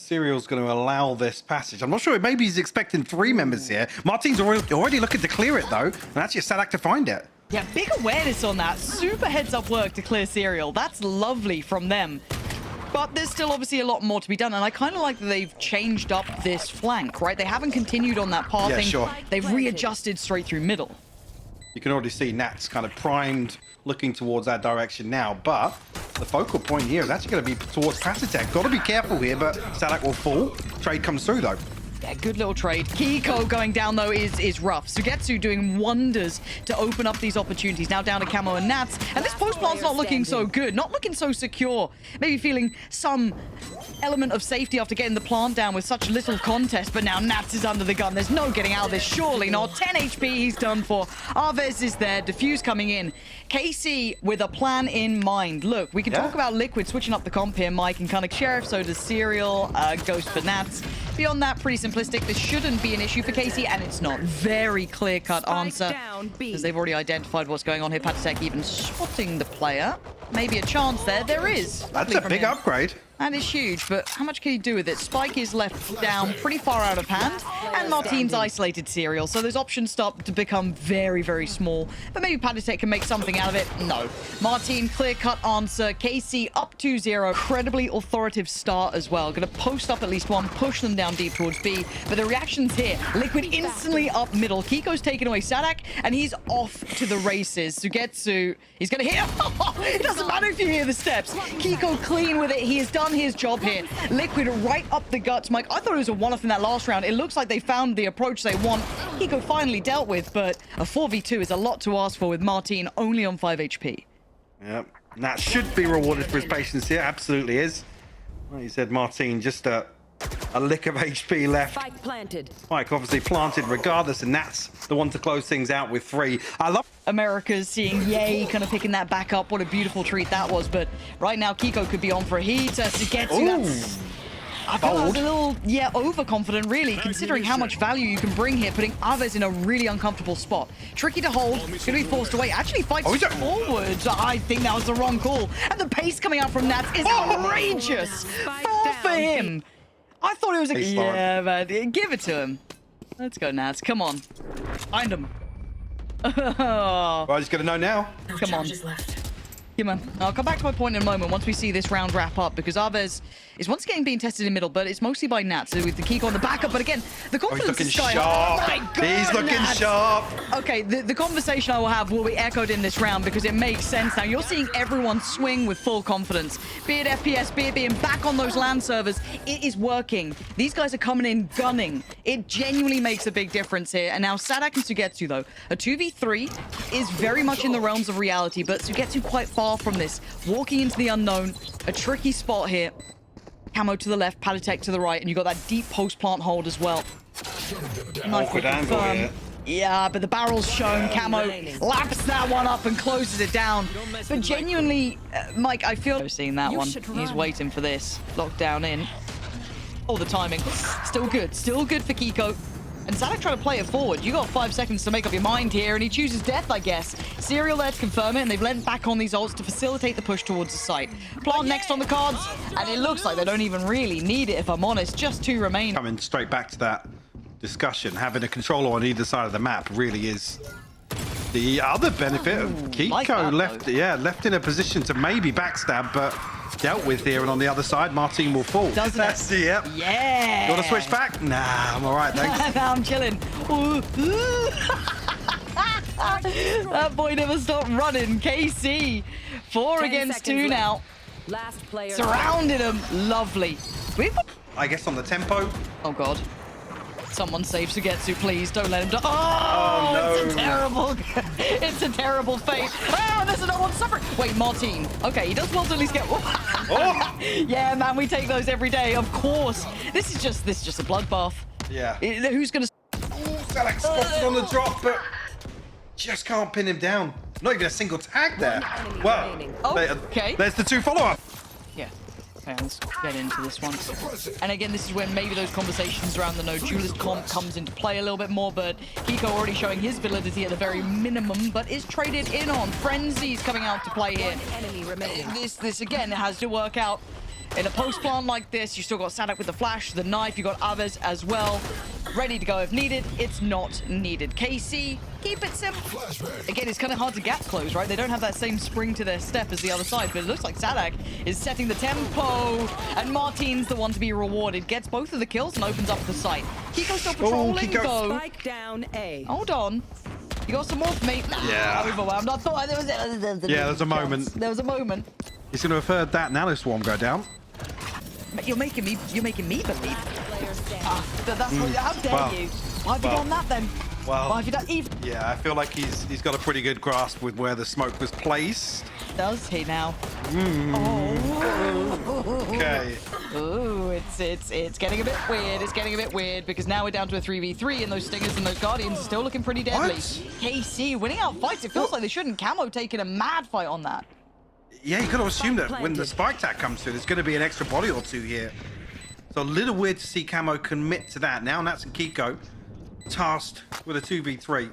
Serial's going to allow this passage. I'm not sure. Maybe he's expecting 3 members here. Martin's already looking to clear it, though. And actually, Sadak to find it. Yeah, big awareness on that. Super heads-up work to clear Serial. That's lovely from them. But there's still obviously a lot more to be done. And I kind of like that they've changed up this flank, right? They haven't continued on that pathing. Yeah, sure. They've readjusted straight through middle. You can already see Nat's kind of primed, looking towards that direction now. But the focal point here is actually going to be towards Patatech. Got to be careful here, but Sadak will fall. Trade comes through, though. Yeah, good little trade. Kiko going down, though, is rough. Sugetsu doing wonders to open up these opportunities. Now down to Camo and Nats. And this post plant's not looking so good. Not looking so secure. Maybe feeling some element of safety after getting the plant down with such little contest. But now Nats is under the gun. There's no getting out of this. Surely not. 10 HP he's done for. Arvez is there. Diffuse coming in. KC with a plan in mind. Look, we can talk about Liquid switching up the comp here, Mike, and kind of Sheriff, so does Serial, Ghost for Nats. Beyond that, pretty simplistic. This shouldn't be an issue for KC, and it's not. Very clear-cut answer, because they've already identified what's going on here. Patatech even spotting the player. Maybe a chance there. There is. That's a big upgrade. That is huge, but how much can he do with it? Spike is left down pretty far out of hand, and Martin's isolated Serial, so those options start to become very, very small. But maybe Patatech can make something out of it. No. Martin, clear-cut answer. KC up 2-0. Incredibly authoritative start as well. Going to post up at least one, push them down deep towards B. But the reactions here, Liquid instantly up middle. Kiko's taken away Sadak, and he's off to the races. Sugetsu, he's going to hear. It doesn't matter if you hear the steps. Kiko clean with it. He has done his job here. Liquid right up the guts, Mike. I thought it was a one-off in that last round. It looks like they found the approach they want. Kiko finally dealt with, but a 4v2 is a lot to ask for with Martin only on 5 HP. Yep. That should be rewarded for his patience here. Absolutely is. Like you said, Martin, just a lick of HP left. Spike planted. Spike obviously planted regardless, and that's the one to close things out with 3. I love America's seeing Yay kind of picking that back up. What a beautiful treat that was. But right now, Kiko could be on for a heat. Sugetsu, that's... I feel that was a little, overconfident, really, considering how much value you can bring here, putting Arvez in a really uncomfortable spot. Tricky to hold, going to be forced away. Actually fights forwards. I think that was the wrong call. And the pace coming out from Nats is outrageous. 4 for him. I thought it was a... Yeah, man. Give it to him. Let's go, Nats. Come on. Find him. Well, he's going to know now. Come on. Yeah, man. I'll come back to my point in a moment once we see this round wrap up, because Arvez is once again being tested in middle, but it's mostly by Nats with the Kiko on the backup. But again, the confidence is sky high. Oh my God, he's looking Nats. sharp. Okay, the conversation I will have will be echoed in this round because it makes sense now. You're seeing everyone swing with full confidence. Be it FPS, be it being back on those LAN servers, it is working. These guys are coming in gunning. It genuinely makes a big difference here. And now Sadak and Sugetsu, though, a 2v3 is very much in the realms of reality, but Sugetsu quite far from this. Walking into the unknown, a tricky spot here. Camo to the left, Patatech to the right, and you got that deep post-plant hold as well. Awkward angle here. Yeah, but the barrel's shown. Camo laps that one up and closes it down. But genuinely, Mike, I feel... I've seen that one. He's waiting for this. Locked down in. Oh, the timing. Still good. Still good for Kiko. And Sadak trying to play it forward. You got 5 seconds to make up your mind here, and he chooses death, I guess. Serial there to confirm it, and they've lent back on these ults to facilitate the push towards the site. Plant next on the cards, and it looks like they don't even really need it, if I'm honest. Just 2 remain. Coming straight back to that discussion, having a controller on either side of the map really is the other benefit of Kiko. Like that, left in a position to maybe backstab, but dealt with here, and on the other side, Martin will fall. Doesn't That's it? Yep. Yeah. You want to switch back? Nah, I'm all right, thanks. Nah, I'm chilling. That boy never stopped running. KC, 4 against 2 now. Last player. Surrounded him. Lovely. I guess on the tempo. Oh, God. Someone save Sugetsu, please. Don't let him die. Oh, no. It's a terrible... it's a terrible fate. Oh, there's another one suffering. Wait, Martin. Okay, he does well to at least get... Oh! Yeah, man, we take those every day. Of course. This is just a bloodbath. Yeah. Who's going to... Sadak spotted on the drop, but just can't pin him down. Not even a single tag there. Well, okay. There's the 2 follow-up. Yeah. Okay, let's get into this one. And again, this is when maybe those conversations around the no duelist comp comes into play a little bit more, but Kiko already showing his validity at the very minimum, but is traded in on. Frenzy's coming out to play here. Enemy remaining. This again has to work out. In a post plant like this, you still got Sadak with the flash, the knife, you got Aves as well. Ready to go if needed. It's not needed. KC, keep it simple. Again, it's kind of hard to gap close, right? They don't have that same spring to their step as the other side, but it looks like Sadak is setting the tempo, and Martin's the one to be rewarded. Gets both of the kills and opens up the site. Kiko still patrolling, though. Spike down A. Hold on. You got some more for me? Nah, Yeah. overwhelmed. I thought there was there's a moment. There was a moment. He's going to have heard that Nano Swarm go down. You're making me believe. That's how dare Well, you? Why have you done that then? Well, Why have you done even? yeah, I feel like he's got a pretty good grasp with where the smoke was placed. Does he now? Oh. Okay. Ooh, it's getting a bit weird. It's getting a bit weird because now we're down to a 3v3 and those Stingers and those Guardians are still looking pretty deadly. What? KC winning out fights. It feels like they shouldn't. Camo taking a mad fight on that. Yeah, you got to assume that when the spike tag comes through, there's going to be an extra body or two here. So a little weird to see Camo commit to that. Now Nats and Kiko tasked with a 2v3.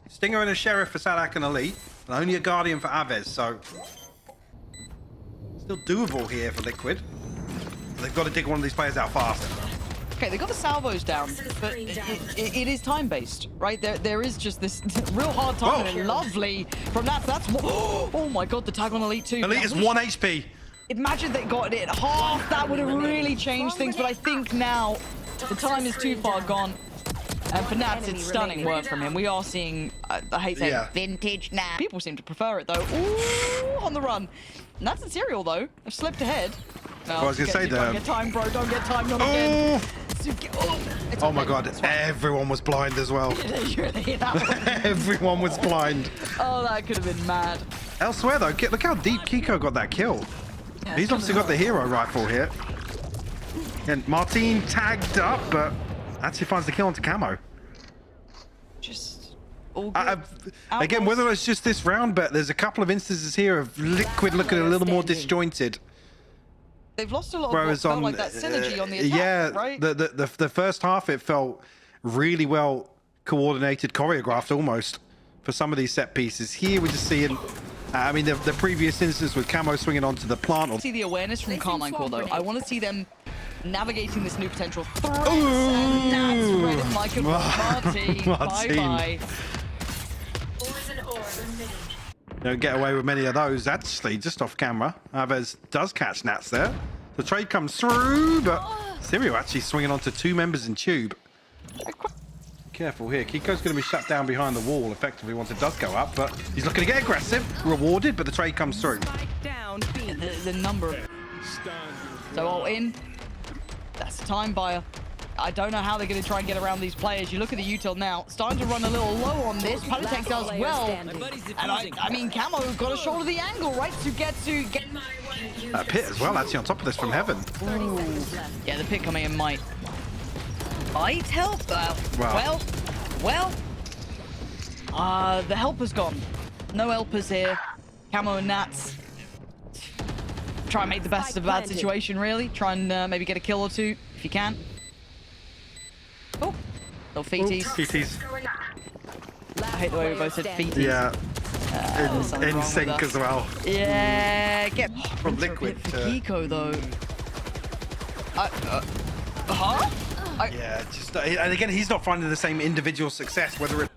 Stinger and a Sheriff for Sadak and Elite, and only a Guardian for Aves, so still doable here for Liquid. They've got to dig one of these players out fast. Okay, they got the salvos down, but it is time-based, right? There is just this real hard time, and lovely from that. That's what. Oh my God, the tag on Elite 2. Elite is 1 HP. Imagine they got it half. That would have really changed things, but I think now the time is too far gone. And for Nats, it's stunning work from him. We are seeing, I hate saying vintage Nats. People seem to prefer it though. Ooh, on the run. Nats and Serial though have slipped ahead. No, I was going to say don't get time, bro. Don't get time, not again. Oh my God, everyone was blind as well. Everyone was blind. Oh, that could have been mad. Elsewhere though, look how deep Kiko got that kill. Yeah, He's obviously got the hero rifle here. And Martin tagged up, but actually finds the kill onto Camo. Just all good. Again, whether it's just this round, but there's a couple of instances here of Liquid looking a little more disjointed. They've lost a lot of Whereas what felt on like that synergy on the attack, right? the first half it felt really well coordinated, choreographed almost for some of these set pieces. Here we're just seeing, I mean, the previous instance with Camo swinging onto the plant. See the awareness from Karmine Core though. I want to see them navigating this new potential threat. And that's red and like a Martin. Bye-bye. Don't get away with many of those, actually, just off camera. Aves does catch Nats there. The trade comes through, but Sirio actually swinging onto 2 members in Tube. Careful here. Kiko's going to be shut down behind the wall effectively once it does go up, but he's looking to get aggressive. Rewarded, but the trade comes through. The number of... So all in. That's the time buyer. I don't know how they're going to try and get around these players. You look at the util now, starting to run a little low on this. Palitek does well. And I mean, Camo got to shoulder the angle, right? To get... Pit as well, actually, on top of this from Heaven. Ooh. Yeah, the pit coming in might help. Well. The helper's gone. No helpers here. Camo and Nats. Try and make the best of a bad situation, really. Try and maybe get a kill or two, if you can. Oh, little feeties. Feeties. I hate the way we both said feeties. Yeah. In sync as well. Yeah, get From Liquid for to... Kiko though. Yeah, just and again, he's not finding the same individual success. Whether it...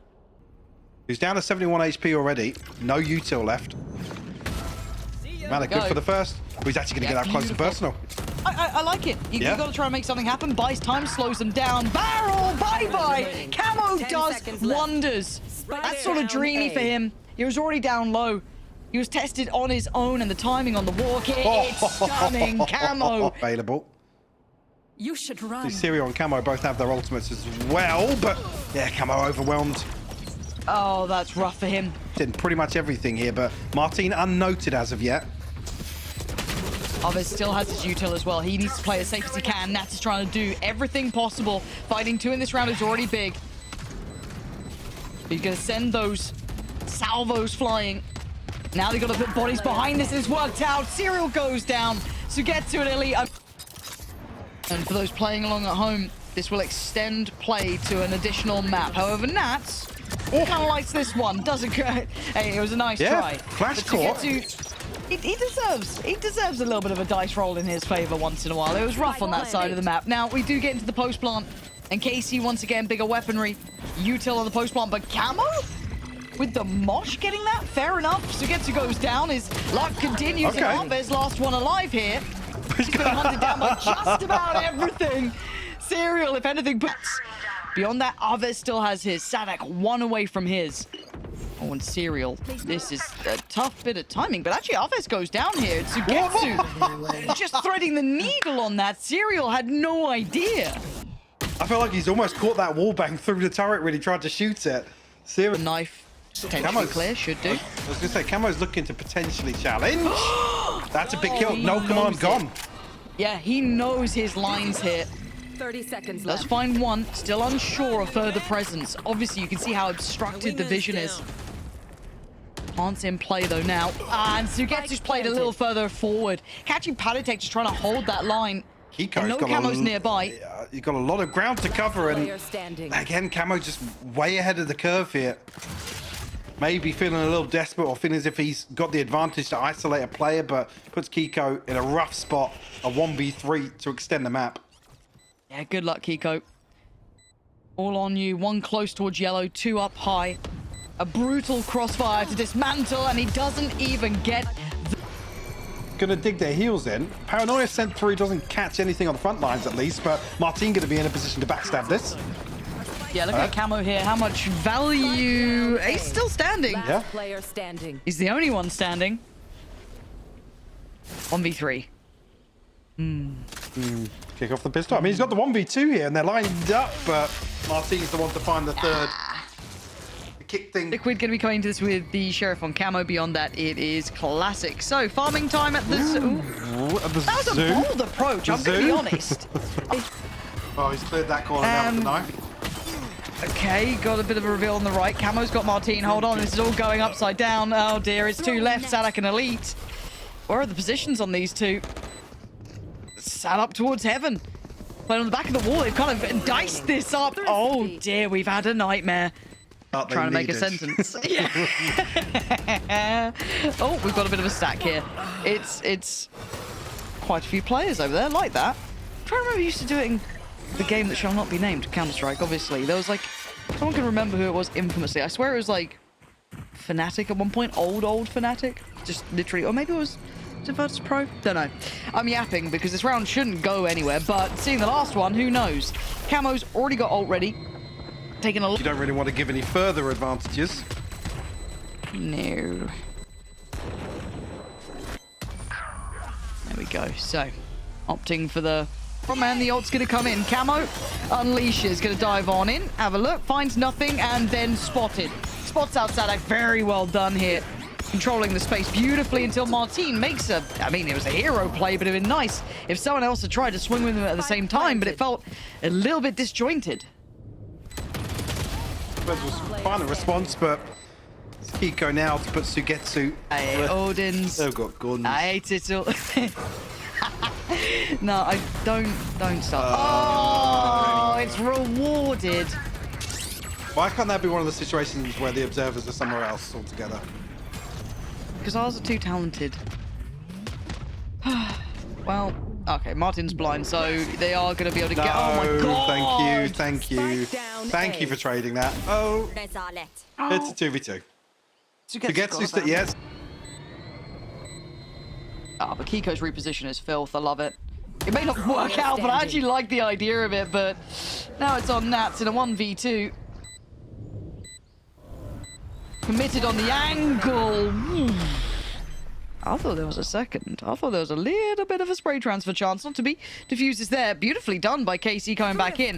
He's down to 71 HP already. No util left. Malik, good for the first. Oh, he's actually going to get that close and personal. I like it. You got to try and make something happen. Buys time, slows them down. Barrel, bye-bye. Camo does wonders. That's sort of dreamy for him. He was already down low. He was tested on his own, and the timing on the walk, it's stunning. Camo. Available. You should run. Sirio and Camo both have their ultimates as well, but yeah, Camo overwhelmed. Oh, that's rough for him. Did pretty much everything here, but Martin unnoted as of yet. Aves still has his util as well. He needs to play as safe as he can. Nats is trying to do everything possible. Fighting 2 in this round is already big. He's going to send those salvos flying. Now they've got to put bodies behind this. It's worked out. Serial goes down. Sugetsu and Elite. And for those playing along at home, this will extend play to an additional map. However, Nats kind of likes this one. Doesn't... Hey, it was a nice try. Flash Corp. He deserves a little bit of a dice roll in his favor once in a while. It was rough on that side of the map. Now, we do get into the post plant, and KC once again, bigger weaponry. Util on the post plant, but Camo? With the Mosh getting that? Fair enough. Sugetsu goes down. His luck continues. Okay. And Aves last one alive here. He's been hunted down by just about everything. Serial, if anything, but beyond that, Aves still has his. Sadak one away from his. Oh, and Serial. This is a tough bit of timing, but actually Aves goes down here. It's Sugetsu just threading the needle on that. Serial had no idea. I feel like he's almost caught that wall bang through the turret when he tried to shoot it. The knife potentially clear, should do. I was going to say, Camo's looking to potentially challenge. That's a big kill. No command gone. Yeah, he knows his lines here. 30 seconds Does left. find one, still unsure of further presence. Obviously, you can see how obstructed the vision is. Plant's in play though now. And Sugetsu's played a little further forward. Catching Padatek just trying to hold that line. Kiko's And no got Camo's nearby. He's got a lot of ground to cover, and Player standing. again, Camo just way ahead of the curve here. Maybe feeling a little desperate or feeling as if he's got the advantage to isolate a player, but puts Kiko in a rough spot, a 1v3 to extend the map. Yeah, good luck, Kiko. All on you. One close towards yellow, two up high. A brutal crossfire to dismantle, and he doesn't even get the... Gonna dig their heels in. Paranoia sent through, doesn't catch anything on the front lines at least, but Martin gonna be in a position to backstab this. Yeah, look at Camo here. How much value... He's still standing. Last Yeah. player standing. He's the only one standing. 1v3. Kick off the pistol. I mean, he's got the 1v2 here, and they're lined up, but Martin's the one to find the third. The kick thing. Liquid going to be coming to this with the Sheriff on Camo. Beyond that, it is classic. So, farming time at the zoo. That was a bold approach, I'm going to be honest. Oh, he's cleared that corner now with the knife. Okay, got a bit of a reveal on the right. Camo's got Martine. Hold on, this is all going upside down. Oh dear, it's two left, Sadak and Elite. Where are the positions on these two? Sat up towards heaven. Playing on the back of the wall, they've kind of diced this up. Oh dear, we've had a nightmare. Trying to make a sentence. Yeah. Oh, we've got a bit of a stack here. It's quite a few players over there like that. I'm trying to remember who used to do it in the game that shall not be named, Counter-Strike, obviously. There was like, someone can remember who it was infamously. I swear it was like Fnatic at one point, old Fnatic. Just literally, or maybe it was Virtus Pro? Don't know. I'm yapping because this round shouldn't go anywhere, but seeing the last one, who knows? Camo's already got ult ready. Taking a look. You don't really want to give any further advantages. No. There we go. So, opting for the front man. The ult's going to come in. Camo unleashes, going to dive on in. Have a look. Finds nothing and then spotted. Spots out Sadak. Very well done here. Controlling the space beautifully until Martine makes a... I mean, it was a hero play, but it would have been nice if someone else had tried to swing with him at the same time, but it felt a little bit disjointed. It was fine a response, but it's Kiko now to put Sugetsu. Odin's. They've got guns. I hate it all. No, I don't stop. Oh, it's rewarded. Why can't that be one of the situations where the observers are somewhere else altogether? Because ours are too talented. Well, okay, Martin's blind, so they are going to be able to get... Oh my god! Thank you. Thank you for trading that. Oh, it's a 2v2. Sugetsu, yes. Ah, but Kiko's reposition is filth. I love it. It may not work out, but I actually like the idea of it. But now it's on Nats in a 1v2. Committed on the angle. I thought there was a second. I thought there was a little bit of a spray transfer chance. Not to be diffused is there. Beautifully done by KC coming back in.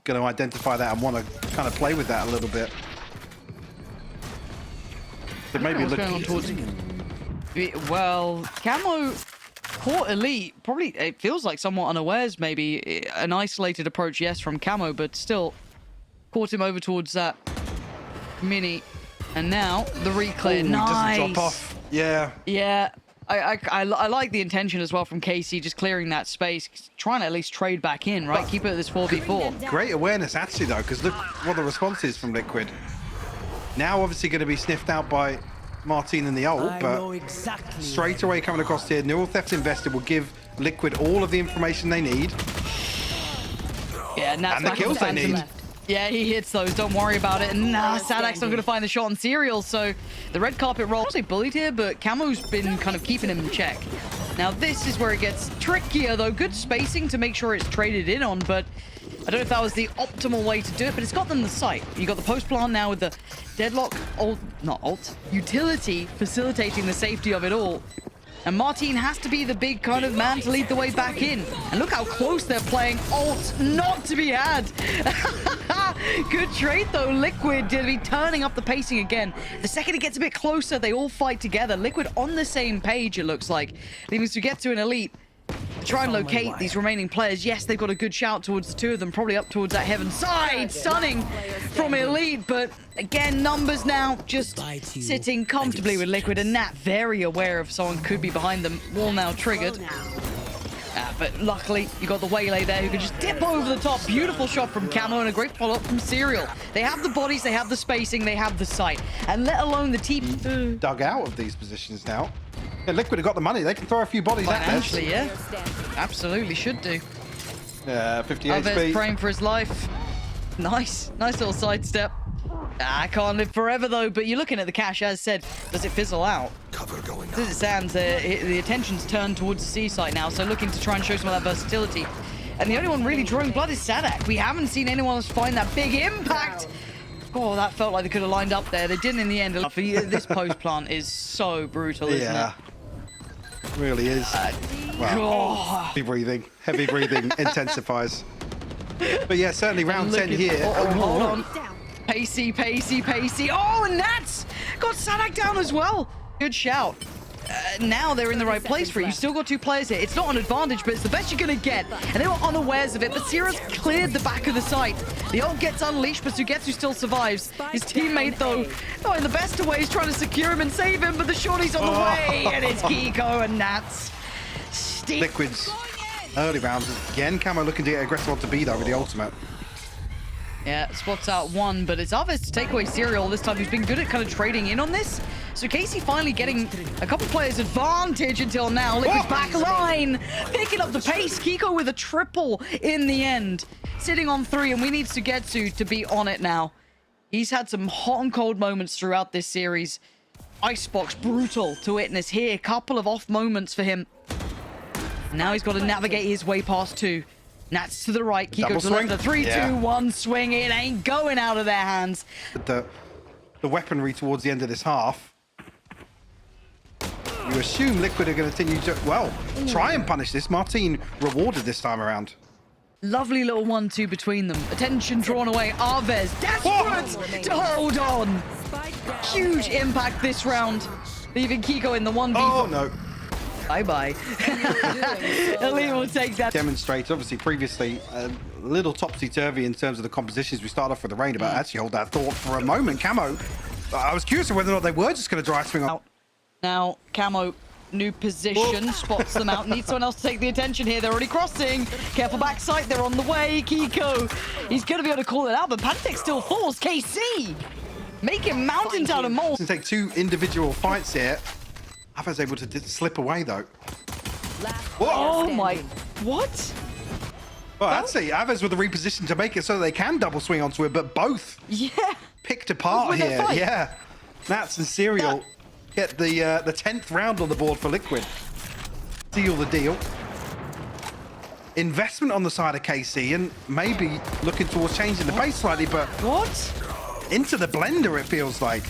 Going to identify that and want to kind of play with that a little bit. So maybe what's going on towards... Well, Camo caught Elite. Probably, it feels like somewhat unawares, maybe. An isolated approach, yes, from Camo, but still caught him over towards that mini. And now the reclear. Nice. Doesn't drop off. Yeah. Yeah. I like the intention as well from KC, just clearing that space, trying to at least trade back in, right? Keep it at this 4v4. Great awareness, actually, though, because look what the response is from Liquid. Now, obviously, going to be sniffed out by Martine in the ult, but straight away coming across here, Neural Theft Invested will give Liquid all of the information they need. Yeah, and the kills they need. Yeah, he hits those. Don't worry about it. And nah, Sadak's not going to find the shot on Serial. So the red carpet roll. I bullied here, but Camo's been kind of keeping him in check. Now this is where it gets trickier, though. Good spacing to make sure it's traded in on, but I don't know if that was the optimal way to do it, but it's got them the site. You got the post plant now with the deadlock utility facilitating the safety of it all. And Martine has to be the big kind of man to lead the way back in. And look how close they're playing. Ult not to be had. Good trade, though. Liquid to be turning up the pacing again. The second it gets a bit closer, they all fight together. Liquid on the same page, it looks like. Leaving us to get to an elite. Try and locate these remaining players. Yes, they've got a good shout towards the two of them, probably up towards that heaven side. Stunning from Elite, but again, numbers now just sitting comfortably with Liquid, and Nat very aware of someone could be behind them. Wall now triggered. But luckily, you got the Waylay there who could just dip over the top. Beautiful shot from Camo and a great follow-up from Serial. They have the bodies, they have the spacing, they have the sight, and let alone the team. Dug out of these positions now. Yeah, Liquid have got the money. They can throw a few bodies at this. Actually, yeah. Absolutely should do. 58 Alves speed. praying for his life. Nice little sidestep. Can't live forever though, but you're looking at the cash, as said, does it fizzle out? As it stands, the attention's turned towards the C site now, so looking to try and show some of that versatility. And the only one really drawing blood is Sadak. We haven't seen anyone else find that big impact. Oh, that felt like they could have lined up there. They didn't in the end. This post plant is so brutal, isn't it? Really is. Wow. Heavy breathing intensifies. But yeah, certainly round 10 here. Hold on. Pacey. Oh, and Nats got Sadak down as well. Good shout. Now they're in the right place for it. You've still got two players here. It's not an advantage, but it's the best you're going to get. And they were unawares of it, but Sierra's cleared the back of the site. The ult gets unleashed, but Sugetsu still survives. His teammate, though, in the best of ways, trying to secure him and save him, but the shorty's on the way, and it's Kiko and Nats. Liquid's early rounds. Again, Camo looking to get aggressive onto B, though, with the ultimate. Yeah, spots out one, but it's Alves to take away Serial this time, who's been good at kind of trading in on this. So Casey finally getting a couple players advantage until now. Liquid's back line, picking up the pace. Kiko with a triple in the end. Sitting on 3, and we need Sugetsu to be on it now. He's had some hot and cold moments throughout this series. Icebox, brutal to witness here. Couple of off moments for him. Now he's got to navigate his way past 2. Nats to the right, Kiko to the left, the 3, 2, 1 swing. It ain't going out of their hands. The weaponry towards the end of this half, you assume Liquid are going to continue to, well, try and punish this. Martine rewarded this time around. Lovely little 1-2 between them. Attention drawn away. Arvez desperate to hold on. Huge impact this round, leaving Kiko in the 1v4. Oh, no. Bye-bye. Elite will take that. Demonstrate, obviously, previously, a little topsy-turvy in terms of the compositions. We start off with the rain, but actually hold that thought for a moment. Camo, I was curious whether or not they were just going to dry swing out. Now, Camo, new position, spots them out. Needs someone else to take the attention here. They're already crossing. Careful backside, they're on the way. Kiko, he's going to be able to call it out, but Pantek still falls. KC, making mountains out of moles. It's going to take 2 individual fights here. Ava's able to slip away, though. Oh my, what? Well, that's it. Ava's with the reposition to make it so they can double swing onto it, but both picked apart here. Yeah. Nats and Serial get the 10th round on the board for Liquid. Seal the deal. Investment on the side of KC, and maybe looking towards changing the pace slightly, but into the blender, it feels like.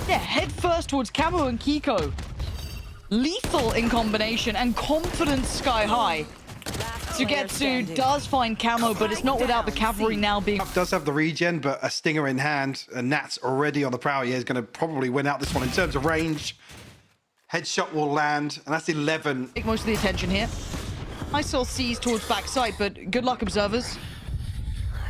Yeah, head first towards Camo and Kiko. Lethal in combination and confidence sky high. Sugetsu does find Camo, but it's not without the cavalry now being... Does have the regen, but a stinger in hand, and Nat's already on the prowl. Yeah, he's going to probably win out this one in terms of range. Headshot will land, and that's 11. Take most of the attention here. I saw C's towards backside, but good luck, observers.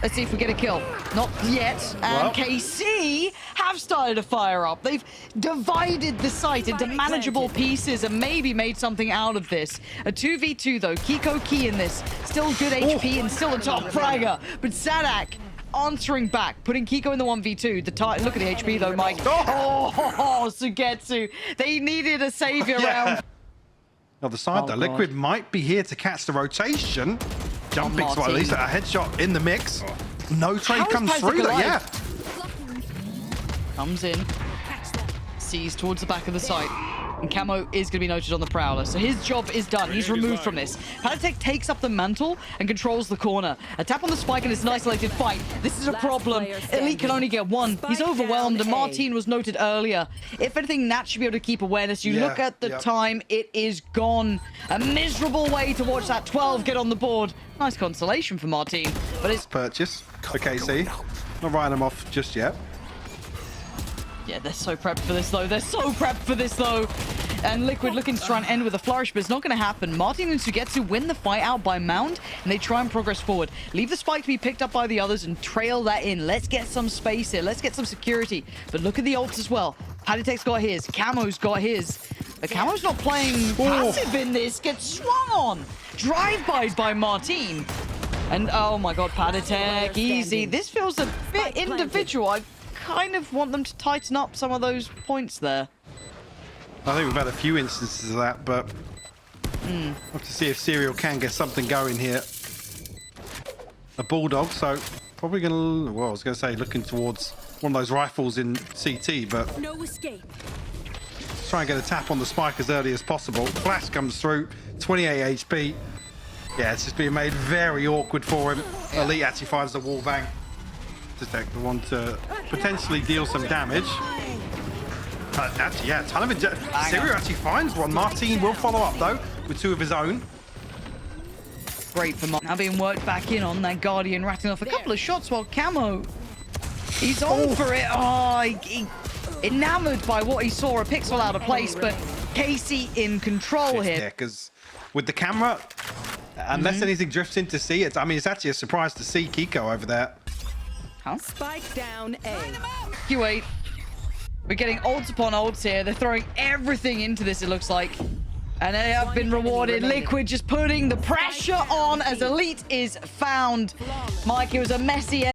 Let's see if we get a kill. Not yet. And KC have started to fire up. They've divided the site into manageable pieces and maybe made something out of this. A 2v2 though. Kiko key in this. Still good HP and still a top fragger. But Sadak answering back, putting Kiko in the 1v2. Look at the HP though, Mike. Oh, Sugetsu. They needed a savior round. Other side though, Liquid might be here to catch the rotation. Jumping, so at least a headshot in the mix. No trade comes through though, yeah. Comes in, sees towards the back of the site. And Camo is going to be noted on the Prowler. So his job is done. He's removed from this. Panatek takes up the mantle and controls the corner. A tap on the spike and it's an isolated fight. This is a problem. Elite can only get one. He's overwhelmed, and Martin was noted earlier. If anything, Nat should be able to keep awareness. You look at the time, it is gone. A miserable way to watch that 12 get on the board. Nice consolation for Martin, but it's... Purchase. Okay, see. Not writing them off just yet. Yeah, they're so prepped for this, though. They're so prepped for this, though. And Liquid looking to try and end with a flourish, but it's not going to happen. Martin and Sugetsu win the fight out by Mound, and they try and progress forward. Leave the spike to be picked up by the others and trail that in. Let's get some space here. Let's get some security. But look at the ults as well. Panatek's got his. Camo's got his. But Camo's not playing passive in this. Gets swung on. Drive-bys by Martin. And, oh my god, Panatek, easy. This feels a bit individual. I kind of want them to tighten up some of those points there. I think we've had a few instances of that, but we'll have to see if Serial can get something going here. A Bulldog, so probably going to, well, I was going to say looking towards one of those rifles in CT, but no escape. Try and get a tap on the spike as early as possible. Flash comes through, 28 HP. Yeah, it's just being made very awkward for him. Elite actually finds the wall bang. Detect the one to potentially deal some damage. Actually, yeah, a ton of Serial actually finds one. Martin will follow up though with two of his own. Great for Martin. Now being worked back in on that Guardian, rattling off a couple of shots while Camo, he's on for it. Oh, he enamored by what he saw, a pixel out of place, but Casey in control here. Yeah, because with the camera, unless anything drifts in to see it, I mean, it's actually a surprise to see Kiko over there. Huh? Spike down A. Q8. We're getting ults upon ults here. They're throwing everything into this, it looks like. And they have been rewarded. Liquid just putting the pressure on as Elite is found. Mike, it was a messy